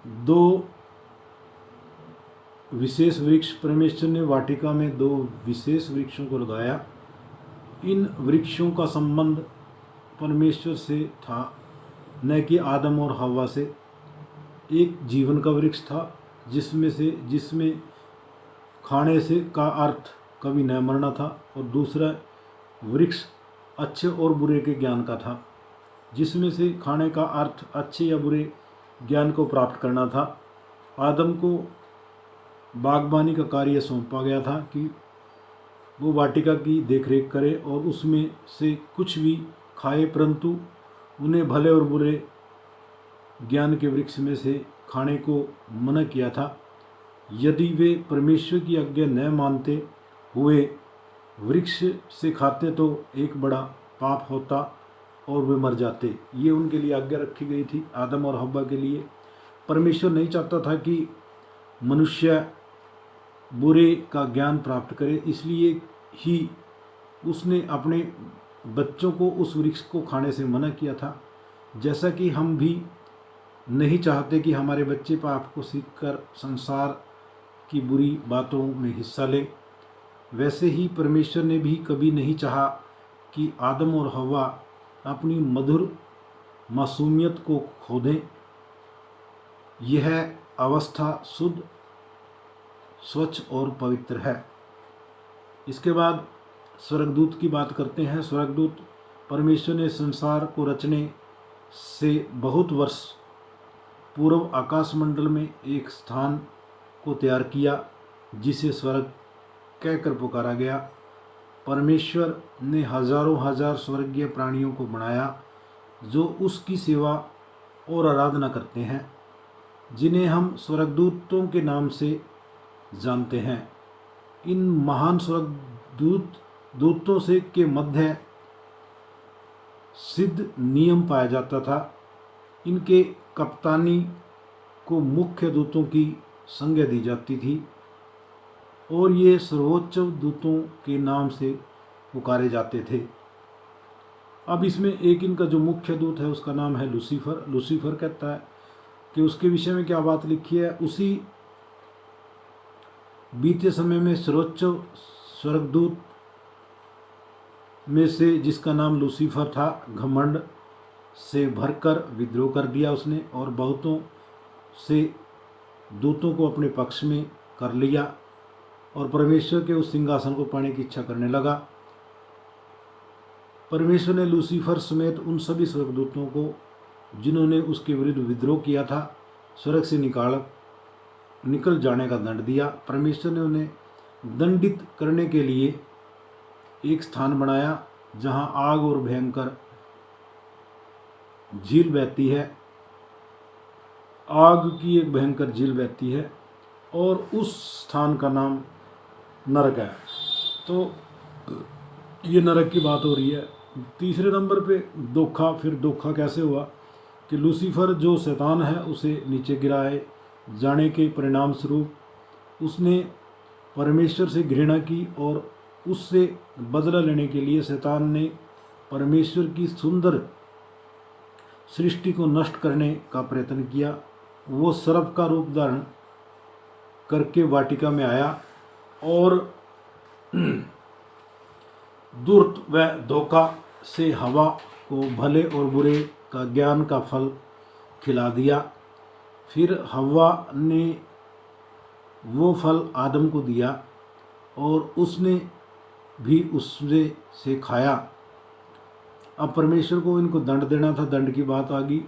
दो विशेष वृक्ष, परमेश्वर ने वाटिका में दो विशेष वृक्षों को लगाया। इन वृक्षों का संबंध परमेश्वर से था, न कि आदम और हव्वा से। एक जीवन का वृक्ष था जिसमें खाने से का अर्थ कभी न मरना था, और दूसरा वृक्ष अच्छे और बुरे के ज्ञान का था, जिसमें से खाने का अर्थ अच्छे या बुरे ज्ञान को प्राप्त करना था। आदम को बागबानी का कार्य सौंपा गया था कि वो वाटिका की देखरेख करे और उसमें से कुछ भी खाए, परंतु उन्हें भले और बुरे ज्ञान के वृक्ष में से खाने को मना किया था। यदि वे परमेश्वर की आज्ञा न मानते हुए वृक्ष से खाते तो एक बड़ा पाप होता और वे मर जाते। ये उनके लिए आज्ञा रखी गई थी, आदम और हव्वा के लिए। परमेश्वर नहीं चाहता था कि मनुष्य बुरे का ज्ञान प्राप्त करे, इसलिए ही उसने अपने बच्चों को उस वृक्ष को खाने से मना किया था। जैसा कि हम भी नहीं चाहते कि हमारे बच्चे पाप को सीखकर संसार की बुरी बातों में हिस्सा लें, वैसे ही परमेश्वर ने भी कभी नहीं चाहा कि आदम और हव्वा अपनी मधुर मासूमियत को खो दें। यह अवस्था शुद्ध, स्वच्छ और पवित्र है। इसके बाद स्वर्गदूत की बात करते हैं। स्वर्गदूत परमेश्वर ने संसार को रचने से बहुत वर्ष पूर्व आकाशमंडल में एक स्थान को तैयार किया, जिसे स्वर्ग कहकर पुकारा गया। परमेश्वर ने हजारों हजार स्वर्गीय प्राणियों को बनाया जो उसकी सेवा और आराधना करते हैं, जिन्हें हम स्वर्गदूतों के नाम से जानते हैं। इन महान दूतों से के मध्य सिद्ध नियम पाया जाता था। इनके कप्तानी को मुख्य दूतों की संज्ञा दी जाती थी और ये सर्वोच्च दूतों के नाम से पुकारे जाते थे। अब इसमें एक इनका जो मुख्य दूत है उसका नाम है लूसीफर। लूसीफर कहता है कि उसके विषय में क्या बात लिखी है। उसी बीते समय में सर्वोच्च स्वर्गदूत में से, जिसका नाम लूसीफर था, घमंड से भरकर विद्रोह कर दिया उसने और बहुतों से दूतों को अपने पक्ष में कर लिया और परमेश्वर के उस सिंहासन को पाने की इच्छा करने लगा। परमेश्वर ने लूसीफर समेत उन सभी स्वर्गदूतों को जिन्होंने उसके विरुद्ध विद्रोह किया था स्वर्ग से निकल जाने का दंड दिया। परमेश्वर ने उन्हें दंडित करने के लिए एक स्थान बनाया जहां आग और भयंकर झील बहती है। आग की एक भयंकर झील बहती है और उस स्थान का नाम नरक है। तो ये नरक की बात हो रही है। तीसरे नंबर पे धोखा। फिर धोखा कैसे हुआ कि लूसीफर जो शैतान है उसे नीचे गिराए जाने के परिणाम स्वरूप उसने परमेश्वर से घृणा की और उससे बदला लेने के लिए शैतान ने परमेश्वर की सुंदर सृष्टि को नष्ट करने का प्रयत्न किया। वो सर्प का रूप धारण करके वाटिका में आया और धूर्त व धोखा से हवा को भले और बुरे का ज्ञान का फल खिला दिया। फिर हव्वा ने वो फल आदम को दिया और उसने भी उससे से खाया। अब परमेश्वर को इनको दंड देना था। दंड की बात आ गई।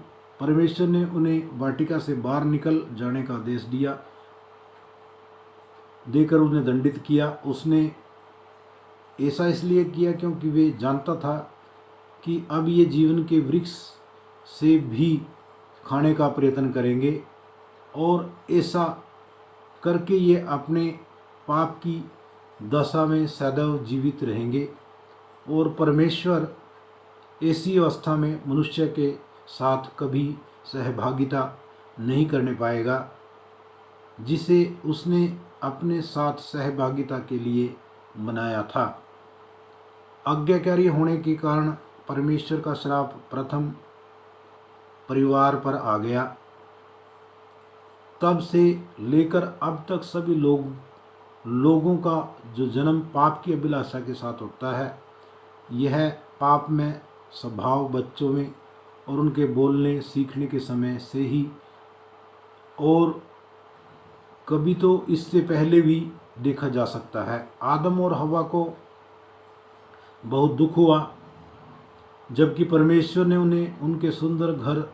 परमेश्वर ने उन्हें वाटिका से बाहर निकल जाने का आदेश देकर उन्हें दंडित किया। उसने ऐसा इसलिए किया क्योंकि वे जानता था कि अब ये जीवन के वृक्ष से भी खाने का प्रयत्न करेंगे और ऐसा करके ये अपने पाप की दशा में सदैव जीवित रहेंगे और परमेश्वर ऐसी अवस्था में मनुष्य के साथ कभी सहभागिता नहीं करने पाएगा जिसे उसने अपने साथ सहभागिता के लिए बनाया था। आज्ञाकारी होने के कारण परमेश्वर का श्राप प्रथम परिवार पर आ गया। तब से लेकर अब तक सभी लोगों का जो जन्म पाप की अभिलाषा के साथ होता है, यह पाप में स्वभाव बच्चों में और उनके बोलने सीखने के समय से ही, और कभी तो इससे पहले भी देखा जा सकता है। आदम और हवा को बहुत दुख हुआ जबकि परमेश्वर ने उन्हें उनके सुंदर घर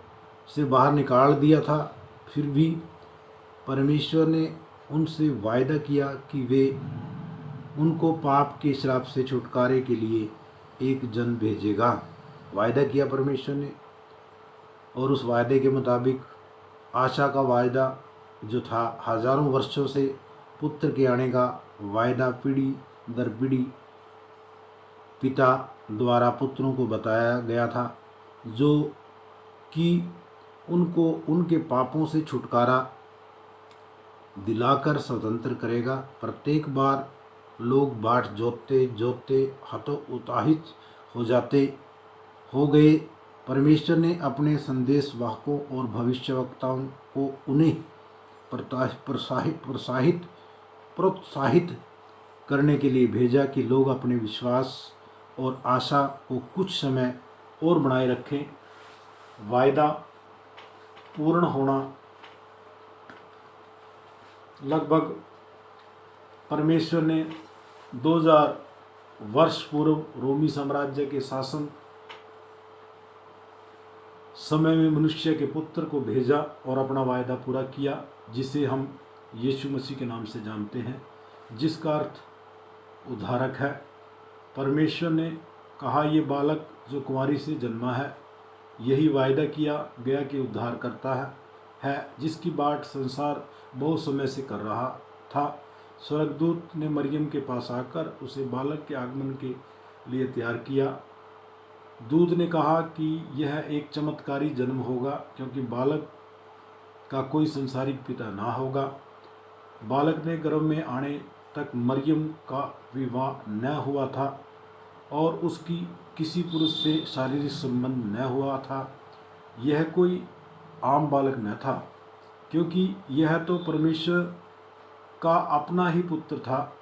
से बाहर निकाल दिया था। फिर भी परमेश्वर ने उनसे वायदा किया कि वे उनको पाप के श्राप से छुटकारे के लिए एक जन भेजेगा। वायदा किया परमेश्वर ने, और उस वायदे के मुताबिक आशा का वायदा जो था, हजारों वर्षों से पुत्र के आने का वायदा पीढ़ी दर पीढ़ी पिता द्वारा पुत्रों को बताया गया था, जो कि उनको उनके पापों से छुटकारा दिलाकर स्वतंत्र करेगा। प्रत्येक बार लोग बाट जोतते जोतते हतोत्साहित हो गए। परमेश्वर ने अपने संदेशवाहकों और भविष्यवक्ताओं को उन्हें प्रोत्साहित करने के लिए भेजा कि लोग अपने विश्वास और आशा को कुछ समय और बनाए रखें। वायदा पूर्ण होना लगभग परमेश्वर ने 2000 वर्ष पूर्व रोमी साम्राज्य के शासन समय में मनुष्य के पुत्र को भेजा और अपना वायदा पूरा किया, जिसे हम यीशु मसीह के नाम से जानते हैं, जिसका अर्थ उद्धारक है। परमेश्वर ने कहा, ये बालक जो कुंवारी से जन्मा है, यही वायदा किया गया कि उद्धार करता है, जिसकी बाट संसार बहुत समय से कर रहा था। स्वर्गदूत ने मरियम के पास आकर उसे बालक के आगमन के लिए तैयार किया। दूत ने कहा कि यह एक चमत्कारी जन्म होगा, क्योंकि बालक का कोई संसारिक पिता ना होगा। बालक ने गर्भ में आने तक मरियम का विवाह न हुआ था और उसकी किसी पुरुष से शारीरिक संबंध न हुआ था। यह कोई आम बालक न था, क्योंकि यह तो परमेश्वर का अपना ही पुत्र था,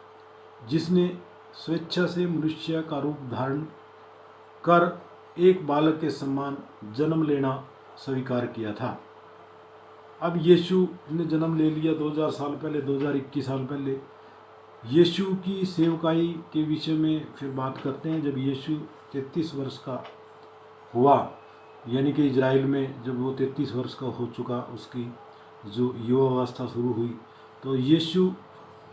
जिसने स्वेच्छा से मनुष्य का रूप धारण कर एक बालक के समान जन्म लेना स्वीकार किया था। अब यीशु ने जन्म ले लिया 2000 साल पहले, 2021 साल पहले। यीशु की सेवकाई के विषय में फिर बात करते हैं। जब यीशु 33 वर्ष का हुआ, यानी कि इजराइल में जब वो 33 वर्ष का हो चुका, उसकी जो युवावस्था शुरू हुई, तो यीशु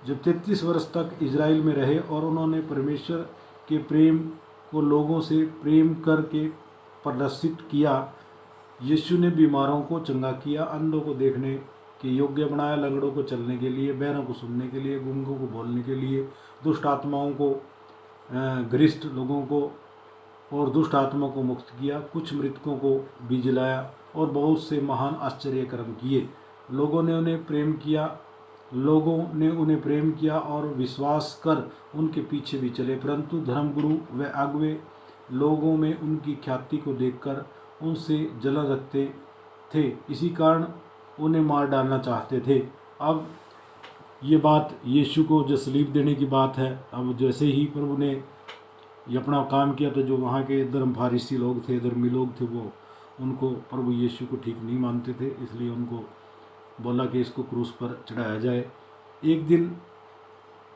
जब 33 वर्ष तक इजराइल में रहे और उन्होंने परमेश्वर के प्रेम को लोगों से प्रेम करके प्रदर्शित किया। यीशु ने बीमारों को चंगा किया, अंधों को देखने के योग्य बनाया, लंगड़ों को चलने के लिए, बहरों को सुनने के लिए, गूंगों को बोलने के लिए, दुष्ट आत्माओं को, गृहस्थ लोगों को और दुष्ट आत्माओं को मुक्त किया, कुछ मृतकों को भी जिलाया और बहुत से महान आश्चर्य कर्म किए। लोगों ने उन्हें प्रेम किया और विश्वास कर उनके पीछे भी चले, परंतु धर्मगुरु व अगुवे लोगों में उनकी ख्याति को देखकर उनसे जलन रखते थे, इसी कारण उन्हें मार डालना चाहते थे। अब ये बात यीशु को जो सलीब देने की बात है, अब जैसे ही प्रभु ने ये अपना काम किया तो जो वहाँ के धर्म फारिसी लोग थे, धर्मी लोग थे, वो उनको प्रभु यीशु को ठीक नहीं मानते थे, इसलिए उनको बोला कि इसको क्रूस पर चढ़ाया जाए। एक दिन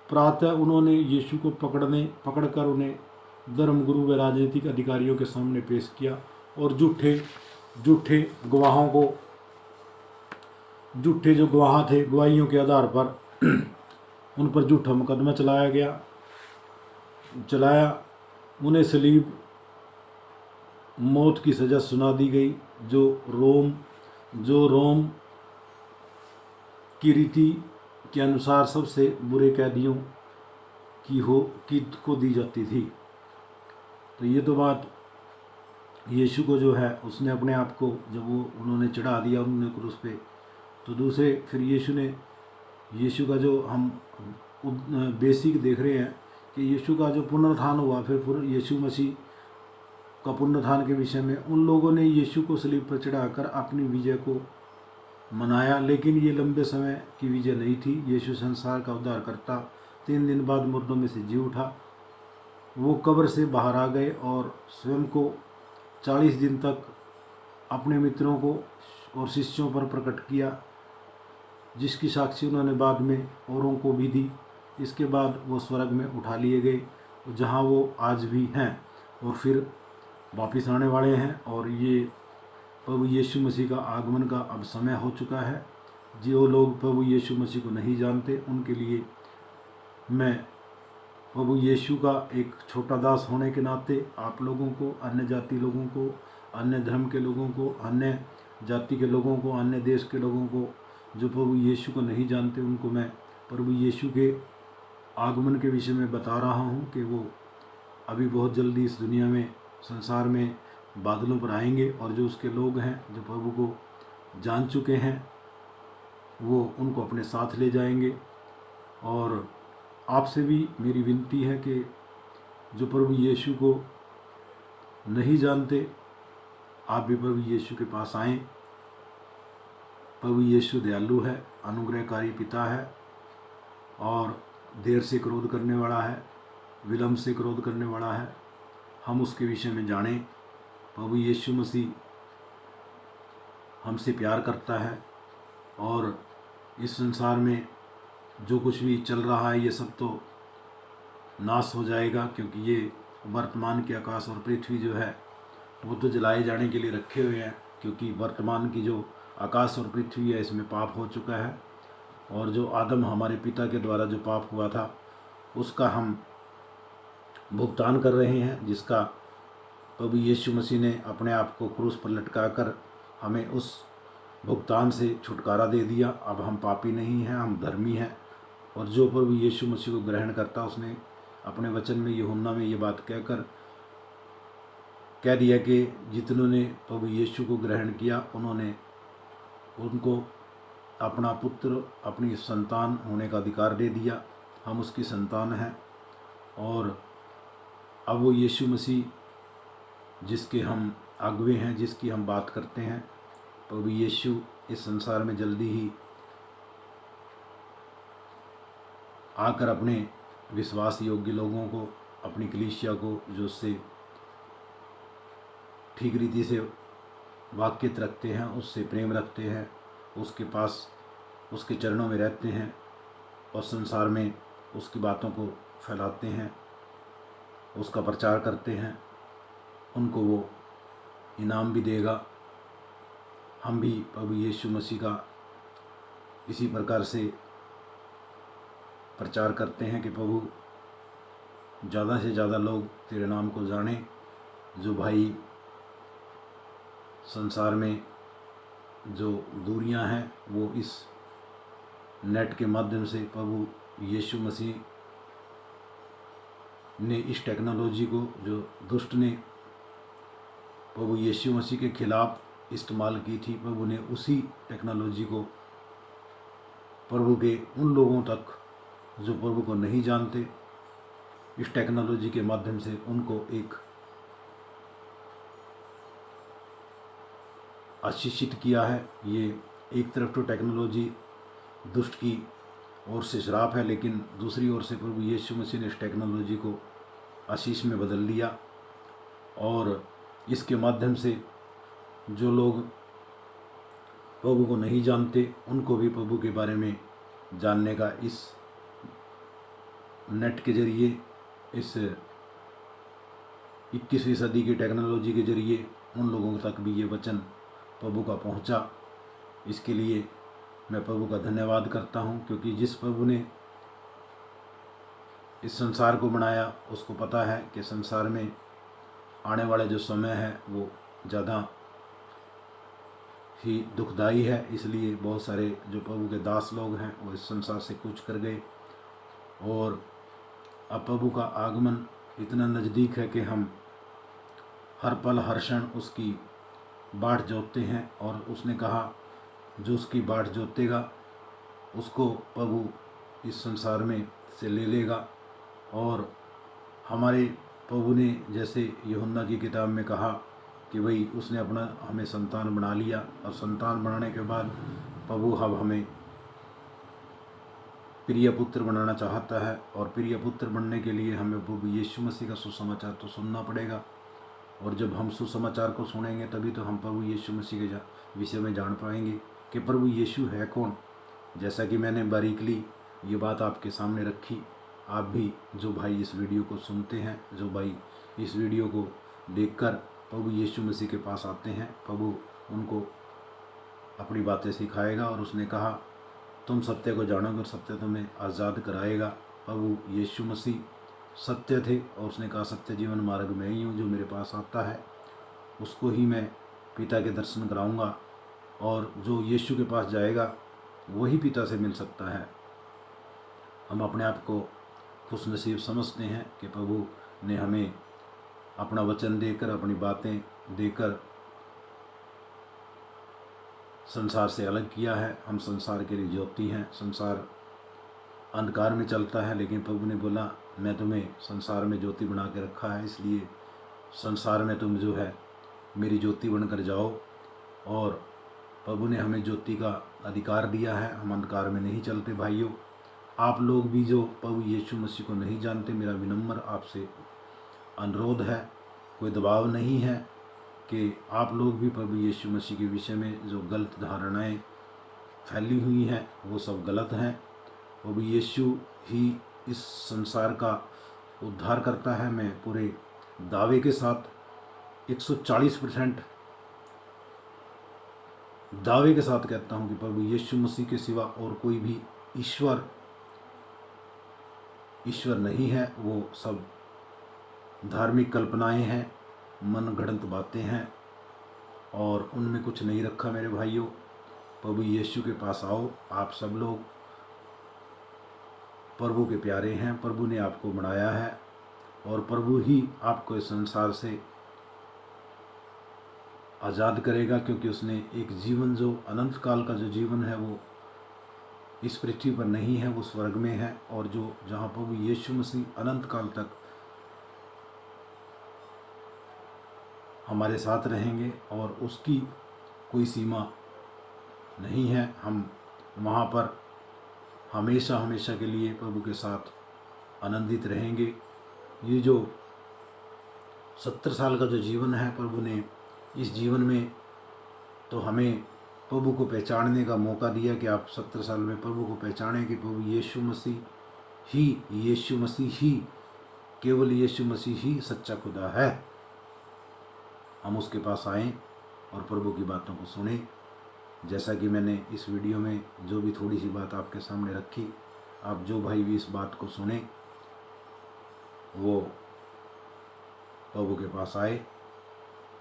प्रातः उन्होंने यीशु को पकड़कर उन्हें धर्मगुरु व राजनीतिक अधिकारियों के सामने पेश किया और झूठे गवाहों को, झूठे जो गवाह थे, गवाहियों के आधार पर उन पर झूठा मुकदमा चलाया। उन्हें सलीब मौत की सज़ा सुना दी गई, जो रोम की रीति के अनुसार सबसे बुरे कैदियों को दी जाती थी। तो ये तो बात यीशु को जो है, उसने अपने आप को जब वो उन्होंने चढ़ा दिया उन्होंने क्रूस पे, तो दूसरे फिर यीशु का जो हम बेसिक देख रहे हैं कि यीशु का जो पुनरुत्थान हुआ, फिर यीशु मसीह का पुनरुत्थान के विषय में उन लोगों ने यीशु को सलीब पर चढ़ाकर अपनी विजय को मनाया, लेकिन ये लंबे समय की विजय नहीं थी। यीशु संसार का उद्धार करता 3 दिन बाद मुर्दों में से जी उठा। वो कब्र से बाहर आ गए और स्वयं को 40 दिन तक अपने मित्रों को और शिष्यों पर प्रकट किया, जिसकी साक्षी उन्होंने बाद में औरों को भी दी। इसके बाद वो स्वर्ग में उठा लिए गए, जहाँ वो आज भी हैं और फिर वापिस आने वाले हैं। और ये प्रभु यीशु मसीह का आगमन का अब समय हो चुका है। जो लोग प्रभु यीशु मसीह को नहीं जानते, उनके लिए मैं प्रभु यीशु का एक छोटा दास होने के नाते आप लोगों को, अन्य जाति लोगों को, अन्य धर्म के लोगों को, अन्य जाति के लोगों को, अन्य देश के लोगों को जो प्रभु यीशु को नहीं जानते, उनको मैं प्रभु यीशु के आगमन के विषय में बता रहा हूँ कि वो अभी बहुत जल्दी इस दुनिया में, संसार में बादलों पर आएंगे। और जो उसके लोग हैं, जो प्रभु को जान चुके हैं, वो उनको अपने साथ ले जाएंगे। और आपसे भी मेरी विनती है कि जो प्रभु यीशु को नहीं जानते, आप भी प्रभु यीशु के पास आएं। प्रभु यीशु दयालु है, अनुग्रहकारी पिता है और देर से क्रोध करने वाला है, विलम्ब से क्रोध करने वाला है। हम उसके विषय में जानें। प्रभु यीशु मसीह हमसे प्यार करता है और इस संसार में जो कुछ भी चल रहा है, ये सब तो नाश हो जाएगा, क्योंकि ये वर्तमान के आकाश और पृथ्वी जो है वो तो जलाए जाने के लिए रखे हुए हैं। क्योंकि वर्तमान की जो आकाश और पृथ्वी है, इसमें पाप हो चुका है। और जो आदम हमारे पिता के द्वारा जो पाप हुआ था, उसका हम भुगतान कर रहे हैं, जिसका प्रभु यीशु मसीह ने अपने आप को क्रूस पर लटकाकर हमें उस भुगतान से छुटकारा दे दिया। अब हम पापी नहीं हैं, हम धर्मी हैं। और जो प्रभु यीशु मसीह को ग्रहण करता, उसने अपने वचन में, यूहन्ना में ये बात कह दिया कि जितनों ने प्रभु यीशु को ग्रहण किया, उनको अपना पुत्र, अपनी संतान होने का अधिकार दे दिया। हम उसकी संतान हैं। और अब वो यीशु मसीह जिसके हम अगुवे हैं, जिसकी हम बात करते हैं, प्रभु यीशु इस संसार में जल्दी ही आकर अपने विश्वास योग्य लोगों को, अपनी कलीसिया को, जो उससे ठीक रीति से वाकिफ रखते हैं, उससे प्रेम रखते हैं, उसके पास, उसके चरणों में रहते हैं और संसार में उसकी बातों को फैलाते हैं, उसका प्रचार करते हैं, उनको वो इनाम भी देगा। हम भी प्रभु यीशु मसीह का इसी प्रकार से प्रचार करते हैं कि प्रभु ज़्यादा से ज़्यादा लोग तेरे नाम को जानें। जो भाई संसार में जो दूरियां हैं, वो इस नेट के माध्यम से प्रभु यीशु मसीह ने इस टेक्नोलॉजी को, जो दुष्ट ने प्रभु यीशु मसीह के खिलाफ इस्तेमाल की थी, प्रभु ने उसी टेक्नोलॉजी को प्रभु के उन लोगों तक जो प्रभु को नहीं जानते, इस टेक्नोलॉजी के माध्यम से उनको एक आशीषित किया है। ये एक तरफ तो टेक्नोलॉजी दुष्ट की ओर से श्राप है, लेकिन दूसरी ओर से प्रभु यीशु मसीह ने इस टेक्नोलॉजी को आशीष में बदल दिया। और इसके माध्यम से जो लोग प्रभु को नहीं जानते, उनको भी प्रभु के बारे में जानने का इस नेट के ज़रिए, इस 21वीं सदी की टेक्नोलॉजी के ज़रिए उन लोगों तक भी ये वचन प्रभु का पहुंचा। इसके लिए मैं प्रभु का धन्यवाद करता हूं, क्योंकि जिस प्रभु ने इस संसार को बनाया, उसको पता है कि संसार में आने वाला जो समय है वो ज़्यादा ही दुखदाई है। इसलिए बहुत सारे जो प्रभु के दास लोग हैं, वो इस संसार से कूच कर गए। और अब प्रभु का आगमन इतना नज़दीक है कि हम हर पल हर क्षण उसकी बाट जोतते हैं। और उसने कहा, जो उसकी बाट जोतेगा उसको प्रभु इस संसार में से ले लेगा। और हमारे प्रभु ने, जैसे यूहन्ना की किताब में कहा कि भाई उसने हमें संतान बना लिया, और संतान बनाने के बाद प्रभु अब हमें प्रिय पुत्र बनाना चाहता है, और प्रिय पुत्र बनने के लिए हमें प्रभु यीशु मसीह का सुसमाचार तो सुनना पड़ेगा। और जब हम सुसमाचार को सुनेंगे तभी तो हम प्रभु यीशु मसीह के विषय में जान पाएंगे कि प्रभु यीशु है कौन। जैसा कि मैंने बारीकली ये बात आपके सामने रखी, आप भी जो भाई इस वीडियो को सुनते हैं, जो भाई इस वीडियो को देखकर प्रभु यीशु मसीह के पास आते हैं, प्रभु उनको अपनी बातें सिखाएगा। और उसने कहा तुम सत्य को जानोगे और सत्य तुम्हें आज़ाद कराएगा। प्रभु यीशु मसीह सत्य थे, और उसने कहा सत्य जीवन मार्ग में ही हूँ, जो मेरे पास आता है उसको ही मैं पिता के दर्शन कराऊंगा, और जो यीशु के पास जाएगा वही पिता से मिल सकता है। हम अपने आप को खुश नसीब समझते हैं कि प्रभु ने हमें अपना वचन देकर, अपनी बातें देकर संसार से अलग किया है। हम संसार के लिए ज्योति हैं। संसार अंधकार में चलता है, लेकिन प्रभु ने बोला मैं तुम्हें संसार में ज्योति बना के रखा है, इसलिए संसार में तुम जो है मेरी ज्योति बनकर जाओ। और प्रभु ने हमें ज्योति का अधिकार दिया है, हम अंधकार में नहीं चलते। भाइयों, आप लोग भी जो प्रभु यीशु मसीह को नहीं जानते, मेरा विनम्र आपसे अनुरोध है, कोई दबाव नहीं है कि आप लोग भी प्रभु यीशु मसीह के विषय में जो गलत धारणाएं फैली हुई हैं वो सब गलत हैं। प्रभु यीशु ही इस संसार का उद्धार करता है। मैं पूरे दावे के साथ 140% दावे के साथ कहता हूँ कि प्रभु यीशु मसीह के सिवा और कोई भी ईश्वर नहीं है। वो सब धार्मिक कल्पनाएं हैं, मन गढ़ंत बातें हैं, और उनमें कुछ नहीं रखा। मेरे भाइयों, प्रभु यीशु के पास आओ। आप सब लोग प्रभु के प्यारे हैं, प्रभु ने आपको बनाया है, और प्रभु ही आपको इस संसार से आज़ाद करेगा, क्योंकि उसने एक जीवन जो अनंत काल का जो जीवन है वो इस पृथ्वी पर नहीं है, वो स्वर्ग में है। और जो जहाँ प्रभु यीशु मसीह अनंत काल तक हमारे साथ रहेंगे और उसकी कोई सीमा नहीं है। हम वहाँ पर हमेशा हमेशा के लिए प्रभु के साथ आनंदित रहेंगे। ये जो 70 साल का जो जीवन है, प्रभु ने इस जीवन में तो हमें प्रभु को पहचानने का मौका दिया कि आप 70 साल में प्रभु को पहचानें कि प्रभु यीशु मसीह ही केवल यीशु मसीह ही सच्चा खुदा है। हम उसके पास आएँ और प्रभु की बातों को सुने। जैसा कि मैंने इस वीडियो में जो भी थोड़ी सी बात आपके सामने रखी, आप जो भाई भी इस बात को सुने वो प्रभु के पास आए।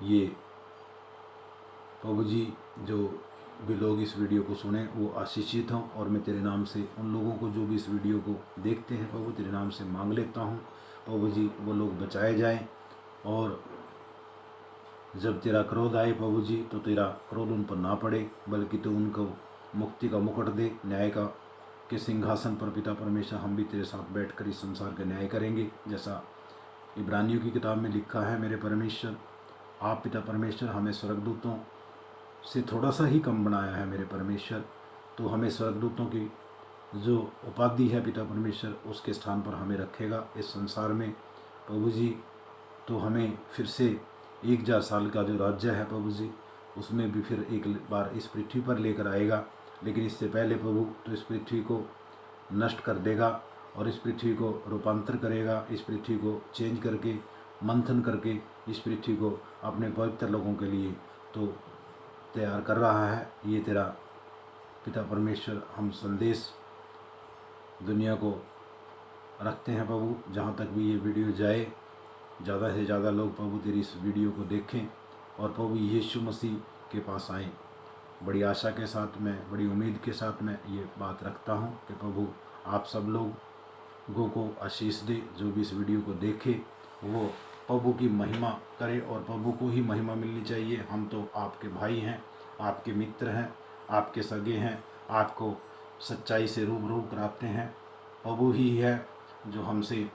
ये प्रभु जी जो भी लोग इस वीडियो को सुने वो आशीषित हों, और मैं तेरे नाम से उन लोगों को जो भी इस वीडियो को देखते हैं प्रभु तेरे नाम से मांग लेता हूँ। प्रभु जी वो लोग बचाए जाएं, और जब तेरा क्रोध आए प्रभु जी तो तेरा क्रोध उन पर ना पड़े, बल्कि तो उनको मुक्ति का मुकुट दे। न्याय का के सिंहासन पर पिता परमेश्वर हम भी तेरे साथ बैठकर इस संसार का न्याय करेंगे, जैसा इब्रानियों की किताब में लिखा है। मेरे परमेश्वर, आप पिता परमेश्वर हमें स्वर्गदूतों से थोड़ा सा ही कम बनाया है। मेरे परमेश्वर, तो हमें स्वर्गदूतों की जो उपाधि है पिता परमेश्वर उसके स्थान पर हमें रखेगा इस संसार में प्रभु जी। तो हमें फिर से 1000 साल का जो राज्य है प्रभु जी, उसमें भी फिर एक बार इस पृथ्वी पर लेकर आएगा। लेकिन इससे पहले प्रभु तो इस पृथ्वी को नष्ट कर देगा और इस पृथ्वी को रूपांतर करेगा, इस पृथ्वी को चेंज करके, मंथन करके इस पृथ्वी को अपने पवित्र लोगों के लिए तो तैयार कर रहा है। ये तेरा पिता परमेश्वर हम संदेश दुनिया को रखते हैं प्रभु। जहाँ तक भी ये वीडियो जाए, ज़्यादा से ज़्यादा लोग प्रभु तेरी इस वीडियो को देखें और प्रभु यीशु मसीह के पास आएँ। बड़ी आशा के साथ मैं, बड़ी उम्मीद के साथ मैं ये बात रखता हूँ कि प्रभु आप सब लोगों को आशीष दे। जो भी इस वीडियो को देखे वो प्रभु की महिमा करे, और प्रभु को ही महिमा मिलनी चाहिए। हम तो आपके भाई हैं, आपके मित्र हैं, आपके सगे हैं, आपको सच्चाई से रूबरू कराते हैं। प्रभु ही है जो हमसे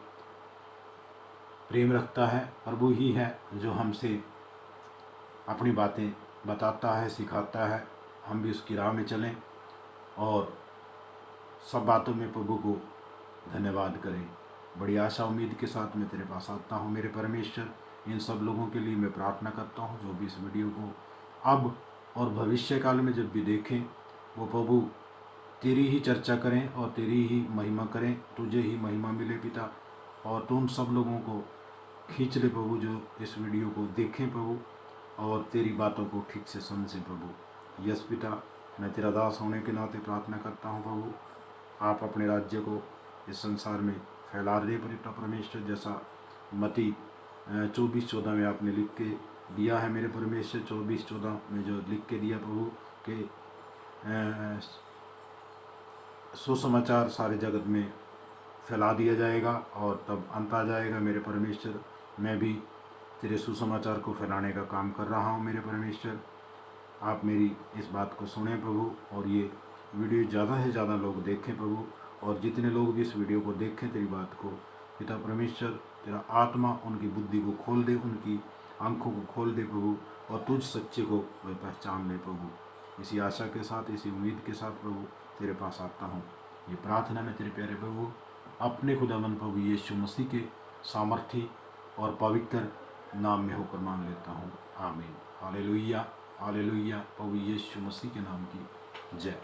प्रेम रखता है, प्रभु ही है जो हमसे अपनी बातें बताता है, सिखाता है। हम भी उसकी राह में चलें और सब बातों में प्रभु को धन्यवाद करें। बड़ी आशा उम्मीद के साथ मैं तेरे पास आता हूँ मेरे परमेश्वर। इन सब लोगों के लिए मैं प्रार्थना करता हूँ जो भी इस वीडियो को अब और भविष्य काल में जब भी देखें, वो प्रभु तेरी ही चर्चा करें और तेरी ही महिमा करें, तुझे ही महिमा मिले पिता। और तू उन सब लोगों को खींच ले प्रभु जो इस वीडियो को देखें प्रभु, और तेरी बातों को ठीक से समझें प्रभु। यस पिता, मैं तेरा दास होने के नाते प्रार्थना करता हूँ प्रभु, आप अपने राज्य को इस संसार में फैला दे पिता परमेश्वर। जैसा मती 24:14 में आपने लिख के दिया है मेरे परमेश्वर, 24:14 में जो लिख के दिया प्रभु के सुसमाचार सारे जगत में फैला दिया जाएगा और तब अंत आ जाएगा मेरे परमेश्वर। मैं भी तेरे सुसमाचार को फैलाने का काम कर रहा हूँ मेरे परमेश्वर। आप मेरी इस बात को सुने प्रभु, और ये वीडियो ज़्यादा से ज़्यादा लोग देखें प्रभु, और जितने लोग भी इस वीडियो को देखें तेरी बात को पिता परमेश्वर, तेरा आत्मा उनकी बुद्धि को खोल दे, उनकी आंखों को खोल दे प्रभु, और तुझ सच्चे को वे पहचान ले प्रभु। इसी आशा के साथ, इसी उम्मीद के साथ प्रभु तेरे पास आता हूँ। ये प्रार्थना में तेरे प्यारे प्रभु अपने खुदावन प्रभु यीशु मसीह के सामर्थी और पवित्र नाम में होकर मांग लेता हूँ, आमीन। Hallelujah, hallelujah. प्रभु यीशु मसीह के नाम की जय।